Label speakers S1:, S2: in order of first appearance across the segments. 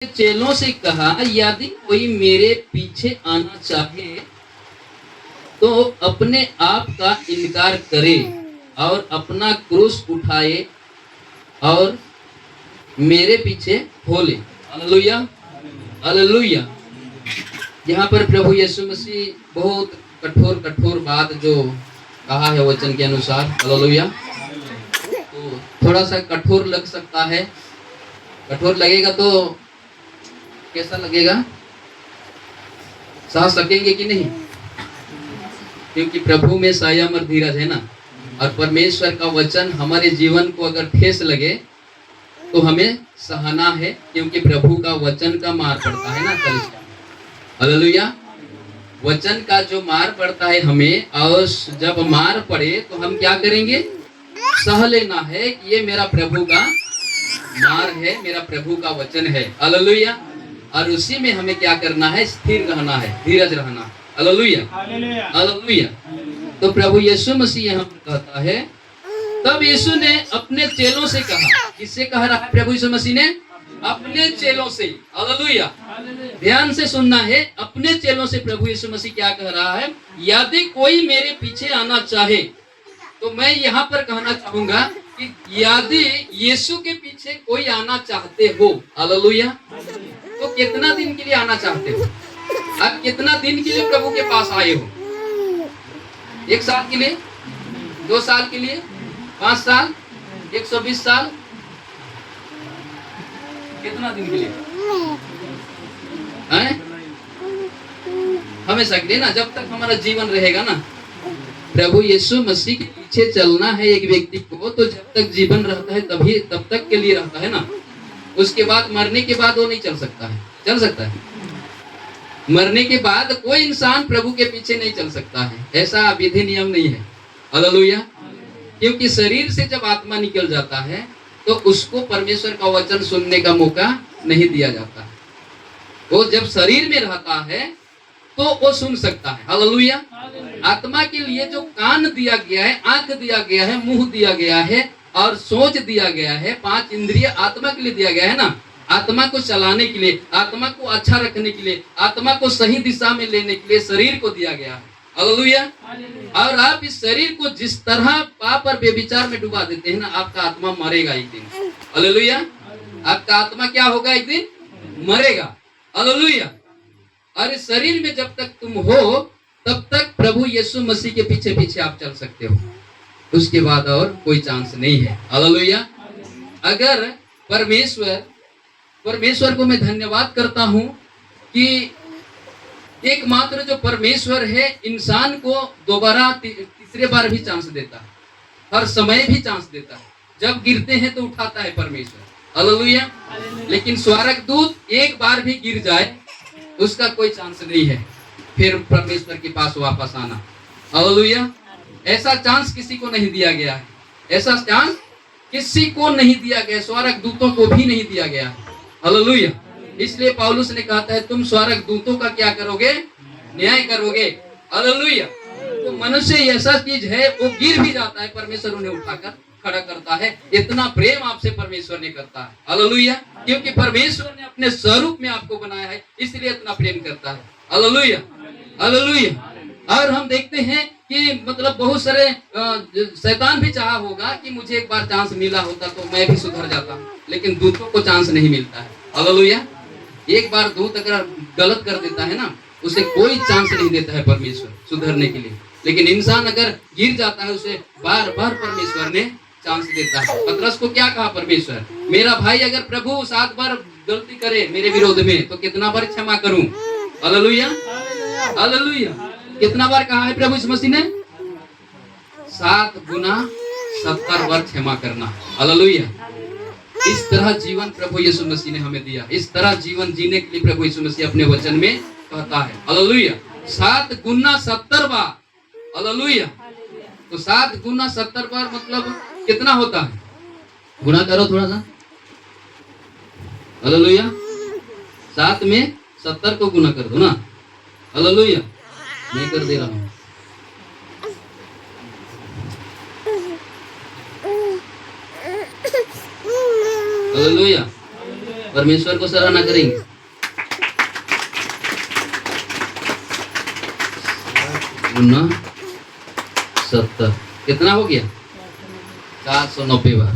S1: चेलों से कहा, यदि कोई मेरे पीछे आना चाहे तो अपने आप का इनकार करे और अपना क्रूस उठाए और मेरे पीछे हो ले। Hallelujah, hallelujah. यहाँ पर प्रभु यीशु मसीह बहुत कठोर कठोर बात जो कहा है वचन के अनुसार। हालेलुया। तो थोड़ा सा कठोर लग सकता है। कठोर लगेगा तो कैसा लगेगा? सह सकेंगे कि नहीं? क्योंकि प्रभु में संयम और धीरज है ना। और परमेश्वर का वचन हमारे जीवन को अगर ठेस लगे तो हमें सहना है, क्योंकि प्रभु का वचन का मार पड़ता है ना। हालेलुया। वचन का जो मार पड़ता है हमें, और जब मार पड़े तो हम क्या करेंगे? सह लेना है कि ये मेरा प्रभु का मार है, मेरा प्रभु का वचन है। हालेलुया। और उसी में हमें क्या करना है? स्थिर रहना है, धीरज रहना है। Hallelujah, hallelujah. तो प्रभु यीशु मसीह यहाँ पर कहता है, तब यीशु ने अपने चेलों से कहा। किससे कह रहा है प्रभु यीशु मसीह ने? अपने चेलों से। हालेलुया। ध्यान से सुनना है। अपने चेलों से प्रभु यीशु मसीह क्या कह रहा है? यदि कोई मेरे पीछे आना चाहे, तो मैं यहाँ पर कहना चाहूंगा कि यदि यीशु के पीछे कोई आना चाहते हो, हालेलुया, तो कितना दिन के लिए आना चाहते हो? आप कितना दिन के लिए प्रभु के पास आए हो? 1 साल के लिए, 2 साल के लिए, 5 साल, 120 साल? कितना दिन के लिए? हैं? हमेशा के लिए ना, जब तक हमारा जीवन रहेगा ना। प्रभु यीशु मसीह के पीछे चलना है एक व्यक्ति को, तो जब तक जीवन रहता है तभी तब तक के लिए रहता है ना। उसके बाद मरने के बाद वो नहीं चल सकता है। चल सकता है? मरने के बाद कोई इंसान प्रभु के पीछे नहीं चल सकता है, ऐसा विधि नियम नहीं है। हालेलुया। क्योंकि शरीर से जब आत्मा निकल जाता है तो उसको परमेश्वर का वचन सुनने का मौका नहीं दिया जाता है। वो जब शरीर में रहता है तो वो सुन सकता है। हालेलुया। आत्मा के लिए जो कान दिया गया है, आंख दिया गया है, मुंह दिया गया है और सोच दिया गया है, 5 इंद्रिय आत्मा के लिए दिया गया है ना। आत्मा को चलाने के लिए, आत्मा को अच्छा रखने के लिए, आत्मा को सही दिशा में लेने के लिए शरीर को दिया गया है। हालेलुया। और आप इस शरीर को जिस तरह पाप और व्यभिचार में डुबा देते हैं ना, आपका आत्मा मरेगा एक दिन। हालेलुया। आपका आत्मा क्या होगा? एक दिन मरेगा। हालेलुया। और इस शरीर में जब तक तुम हो तब तक प्रभु यीशु मसीह के पीछे पीछे आप चल सकते हो, उसके बाद और कोई चांस नहीं है। हालेलुया। अगर परमेश्वर को मैं धन्यवाद करता हूं कि एकमात्र जो परमेश्वर है इंसान को दोबारा तीसरे बार भी चांस देता है, हर समय भी चांस देता है। जब गिरते हैं तो उठाता है परमेश्वर। हालेलुया। लेकिन स्वर्गदूत एक बार भी गिर जाए उसका कोई चांस नहीं है फिर परमेश्वर के पास वापस आना। हालेलुया। ऐसा चांस किसी को नहीं दिया गया है। ऐसा चांस किसी को नहीं दिया गया, स्वर्गदूतों को भी नहीं दिया गया। हालेलुया। इसलिए पौलुस ने कहता है, तुम स्वर्गदूतों का क्या करोगे? न्याय करोगे। हालेलुया। तो मनुष्य ऐसा चीज है, वो गिर भी जाता है, परमेश्वर उन्हें उठाकर खड़ा करता है। इतना प्रेम आपसे परमेश्वर ने करता है। हालेलुया। क्योंकि परमेश्वर ने अपने स्वरूप में आपको बनाया है, इसलिए इतना प्रेम करता है। Hallelujah, hallelujah. और हम देखते हैं कि मतलब बहुत सारे शैतान भी चाहा होगा कि मुझे एक बार चांस मिला होता तो मैं भी सुधर जाता, लेकिन दूतों को चांस नहीं मिलता है। हालेलुया। एक बार दूत अगर गलत कर देता है ना, उसे कोई चांस नहीं देता है परमेश्वर सुधरने के लिए। लेकिन इंसान अगर गिर जाता है उसे बार बार परमेश्वर ने चांस देता है। पतरस को क्या कहा परमेश्वर? मेरा भाई अगर प्रभु 7 बार गलती करे मेरे विरोध में तो कितना बार क्षमा करूं? Hallelujah, hallelujah. कितना बार कहा है प्रभु यीशु मसीह ने? 7 गुना 70 बार क्षमा करना। हालेलुया। इस तरह जीवन प्रभु यीशु मसीह ने हमें दिया। इस तरह जीवन जीने के लिए प्रभु यीशु मसीह अपने वचन में कहता है। हालेलुया। 7 गुना 70 बार। हालेलुया। तो 7 गुना 70 बार मतलब कितना होता है? गुना करो थोड़ा सा। हालेलुया। 7 में 70 को गुना कर दो ना। हालेलुया। मैं कर दे रहा हूं। हालेलुया। परमेश्वर को सराहना करेंगे। गुना 70 कितना हो गया? 490 बार।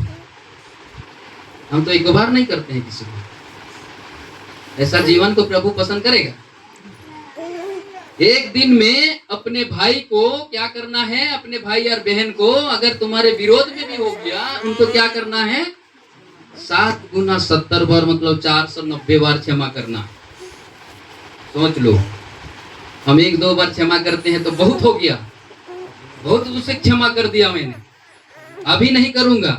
S1: हम तो एक बार नहीं करते हैं किसी को। ऐसा जीवन को प्रभु पसंद करेगा? एक दिन में अपने भाई को क्या करना है? अपने भाई और बहन को अगर तुम्हारे विरोध में भी हो गया, उनको क्या करना है? 7 गुना 70 बार, मतलब 490 बार क्षमा करना। सोच लो, हम 1-2 बार क्षमा करते हैं तो बहुत हो गया, बहुत उसे क्षमा कर दिया मैंने, अभी नहीं करूंगा।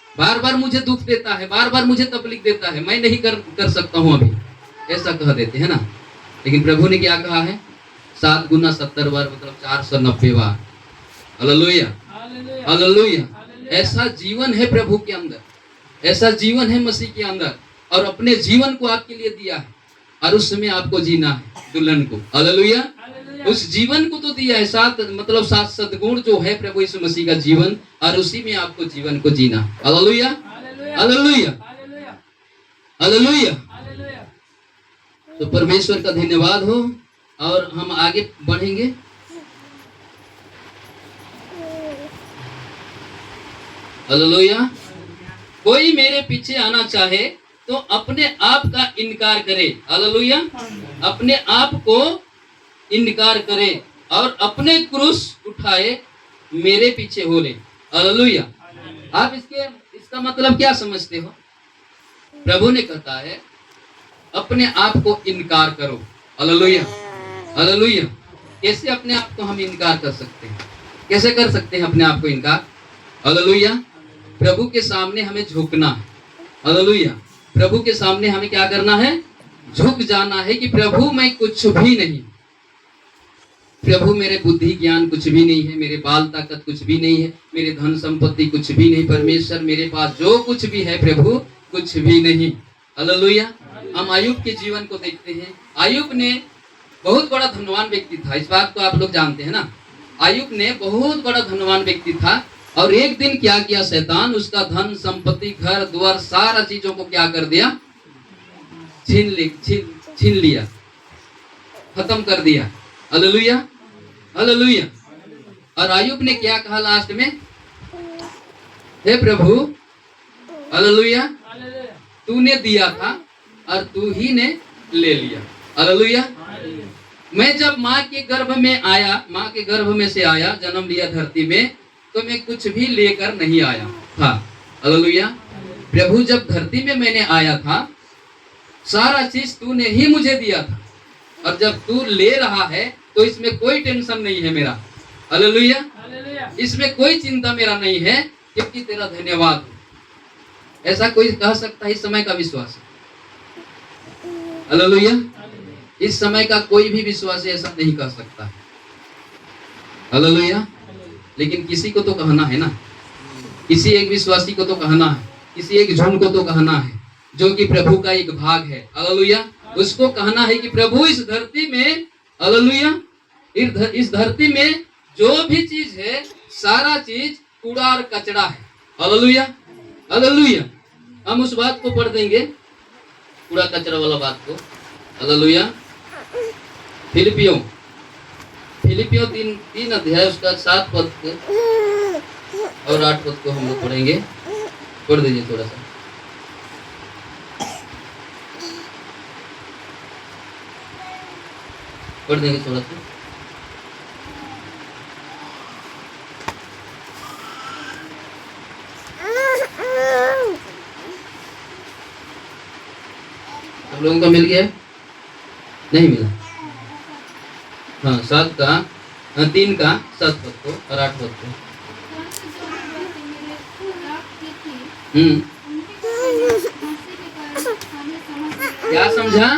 S1: बार बार मुझे दुख देता है, बार बार मुझे तकलीफ देता है, मैं नहीं कर सकता हूं अभी, ऐसा कह देते हैं ना। लेकिन प्रभु ने क्या कहा है? 7 गुना 70 बार, मतलब 490 बार। Hallelujah, hallelujah. ऐसा जीवन है प्रभु के अंदर, ऐसा जीवन है मसीह के अंदर, और अपने जीवन को आपके लिए दिया है और उसमें आपको जीना है दुल्हन को। हालेलुया। उस जीवन को तो दिया है, मतलब 7 सद्गुण जो है प्रभु यीशु मसीह का जीवन, और उसी में आपको जीवन को जीना। Hallelujah, hallelujah, hallelujah. तो परमेश्वर का धन्यवाद हो, और हम आगे बढ़ेंगे। हालेलुया। कोई मेरे पीछे आना चाहे तो अपने आप का इनकार करे। हालेलुया। अपने आप को इनकार करे और अपने क्रूस उठाए मेरे पीछे हो ले। हालेलुया। आप इसका मतलब क्या समझते हो? प्रभु ने कहता है अपने आप को इनकार करो। Hallelujah, hallelujah. कैसे अपने आप को हम इनकार कर सकते हैं? कैसे कर सकते हैं अपने आप को इनकार? हालेलुया। प्रभु के सामने हमें झुकना है। हालेलुया। प्रभु के सामने हमें क्या करना है? झुक जाना है कि प्रभु मैं कुछ भी नहीं, प्रभु मेरे बुद्धि ज्ञान कुछ भी नहीं है, मेरे बाल ताकत कुछ भी नहीं है, मेरे धन संपत्ति कुछ भी नहीं, परमेश्वर मेरे पास जो कुछ भी है प्रभु कुछ भी नहीं। हालेलुया। हम अय्यूब के जीवन को देखते हैं। अय्यूब ने बहुत बड़ा धनवान व्यक्ति था, इस बात को आप लोग जानते हैं ना। अय्यूब ने बहुत बड़ा धनवान व्यक्ति था, और एक दिन क्या किया? शैतान उसका धन संपत्ति, घर द्वार, सारा चीजों को क्या कर दिया? छीन लिया, खत्म कर दिया। Hallelujah, hallelujah. और अय्यूब ने क्या कहा लास्ट में? हे प्रभु, हालेलुया, तूने दिया था और तू ही ने ले लिया। हालेलुया। मैं जब माँ के गर्भ में आया, माँ के गर्भ में से आया, जन्म लिया धरती में, तो मैं कुछ भी लेकर नहीं आया था। हालेलुया। प्रभु जब धरती में मैंने आया था, सारा चीज तूने ही मुझे दिया था, और जब तू ले रहा है तो इसमें कोई टेंशन नहीं है मेरा। हालेलुया। इसमें कोई चिंता मेरा नहीं है, क्योंकि तेरा धन्यवाद हो। ऐसा कोई कह सकता है? इस समय का विश्वास। हालेलुया। इस समय का कोई भी विश्वासी ऐसा नहीं कह सकता। हालेलुया। लेकिन किसी को तो कहना है ना, किसी एक विश्वासी को तो कहना है, किसी एक झुंड को तो कहना है, जो कि प्रभु का एक भाग है। हालेलुया। उसको कहना है कि प्रभु इस धरती में, हालेलुया, इस धरती में जो भी चीज है, सारा चीज कूड़ा और कचरा है। Hallelujah, hallelujah. हम उस बात को पढ़ देंगे, कूड़ा कचरा वाला बात को। हालेलुया। फिलिपियों 3 अध्याय उसका 7 पद और 8 पद को हम लोग पढ़ेंगे। पढ़ दीजिए थोड़ा सा। पढ़ देंगे थोड़ा सा। सब लोगों का मिल गया? नहीं मिला? हाँ, 3 का 7 पद को और 8 पद को। क्या समझा?